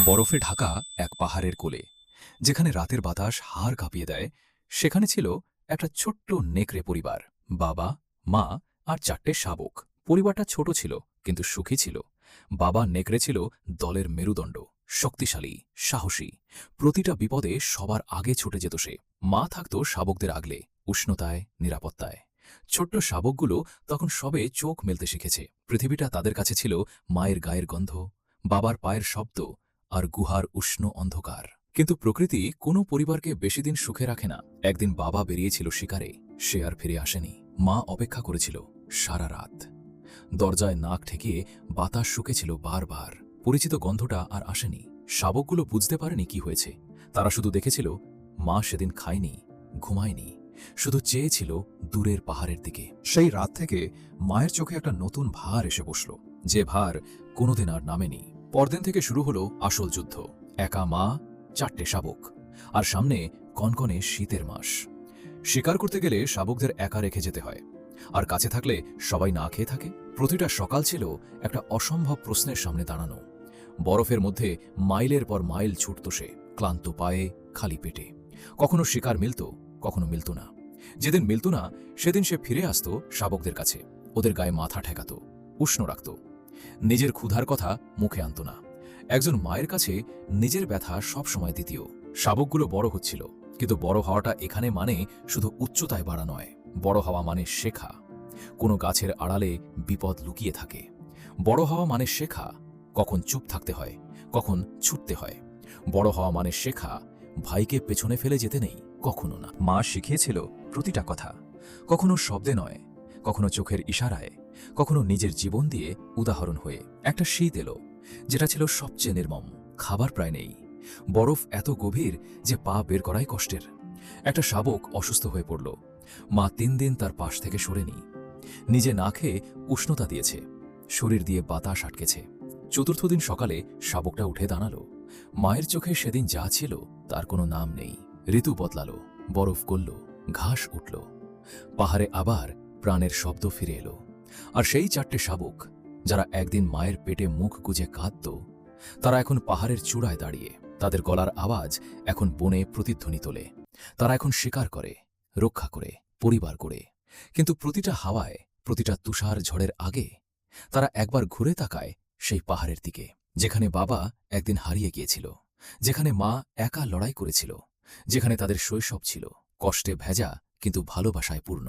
বরফে ঢাকা এক পাহাড়ের কোলে, যেখানে রাতের বাতাস হাড় কাঁপিয়ে দেয়। সেখানে ছিল একটা ছোট্ট নেকড়ে পরিবার। বাবা, মা আর 4টে শাবক। পরিবারটা ছোট ছিল, কিন্তু সুখী ছিল। বাবা নেকড়ে ছিল দলের মেরুদণ্ড, শক্তিশালী, সাহসী। প্রতিটা বিপদে সবার আগে ছুটে যেত সে। মা থাকত শাবকদের আগলে, উষ্ণতায়, নিরাপত্তায়। ছোট্ট শাবকগুলো তখন সবে চোখ মেলতে শিখেছে। পৃথিবীটা তাদের কাছে ছিল মায়ের গায়ের গন্ধ, বাবার পায়ের শব্দ আর গুহার উষ্ণ অন্ধকার। কিন্তু প্রকৃতি কোনো পরিবারকে বেশিদিন সুখে রাখে না। একদিন বাবা বেরিয়েছিল শিকারে, সে আর ফিরে আসেনি। মা অপেক্ষা করেছিল সারা রাত। দরজায় নাক ঠেকিয়ে বাতাস শুকেছিল বারবার। পরিচিত গন্ধটা আর আসেনি। শাবকগুলো বুঝতে পারেনি কি হয়েছে। তারা শুধু দেখেছিল মা সেদিন খায়নি, ঘুমায়নি, শুধু চেয়েছিল দূরের পাহাড়ের দিকে। সেই রাত থেকে মায়ের চোখে একটা নতুন ভার এসে বসল, যে ভার কোনোদিন আর নামেনি। পরদিন থেকে শুরু হলো আসল যুদ্ধ। একা মা, 4টে শাবক, আর সামনে কনকনে শীতের মাস। শিকার করতে গেলে শাবকদের একা রেখে যেতে হয়, আর কাছে থাকলে সবাই না খেয়ে থাকে। প্রতিটা সকাল ছিল একটা অসম্ভব প্রশ্নের সামনে দাঁড়ানো। বরফের মধ্যে মাইলের পর মাইল ছুটত সে, ক্লান্ত পায়ে, খালি পেটে। কখনো শিকার মিলত, কখনো মিলত না। যেদিন মিলত না, সেদিন সে ফিরে আসত শাবকদের কাছে। ওদের গায়ে মাথা ঠেকাত, উষ্ণ রাখত। নিজের ক্ষুধার কথা মুখে আনত না। একজন মায়ের কাছে নিজের ব্যথা সবসময় দ্বিতীয়। শাবকগুলো বড় হচ্ছিল, কিন্তু বড় হওয়াটা এখানে মানে শুধু উচ্চতায় বাড়া নয়। বড় হওয়া মানে শেখা, কোনো গাছের আড়ালে বিপদ লুকিয়ে থাকে। বড় হওয়া মানে শেখা কখন চুপ থাকতে হয়, কখন ছুটতে হয়। বড় হওয়া মানে শেখা ভাইকে পেছনে ফেলে যেতে নেই, কখনো না। মা শিখিয়েছিল প্রতিটা কথা, কখনো শব্দে নয়, কখনো চোখের ইশারায়, কখনো নিজের জীবন দিয়ে উদাহরণ হয়ে। একটা শীত এলো, যেটা ছিল সবচেয়ে নির্মম। খাবার প্রায় নেই, বরফ এত গভীর যে পা বের করাই কষ্টের। একটা শাবক অসুস্থ হয়ে পড়ল। মা 3 দিন তার পাশ থেকে সরেনি। নিজে না খেয়ে উষ্ণতা দিয়েছে, শরীর দিয়ে বাতাস আটকেছে। 4র্থ দিন সকালে শাবকটা উঠে দাঁড়ালো। মায়ের চোখে সেদিন যা ছিল তার কোনো নাম নেই। ঋতু বদলালো, বরফ গলল, ঘাস উঠল, পাহাড়ে আবার প্রাণের শব্দ ফিরে এলো। আর সেই 4টে শাবক, যারা একদিন মায়ের পেটে মুখ গুজে কাঁদত, তারা এখন পাহাড়ের চূড়ায় দাঁড়িয়ে। তাদের গলার আওয়াজ এখন বনে প্রতিধ্বনি তোলে। তারা এখন শিকার করে, রক্ষা করে, পরিবার গড়ে। কিন্তু প্রতিটা হাওয়ায়, প্রতিটা তুষার ঝড়ের আগে তারা একবার ঘুরে তাকায় সেই পাহাড়ের দিকে, যেখানে বাবা একদিন হারিয়ে গিয়েছিল, যেখানে মা একা লড়াই করেছিল, যেখানে তাদের শৈশব ছিল কষ্টে ভেজা কিন্তু ভালোবাসায় পূর্ণ।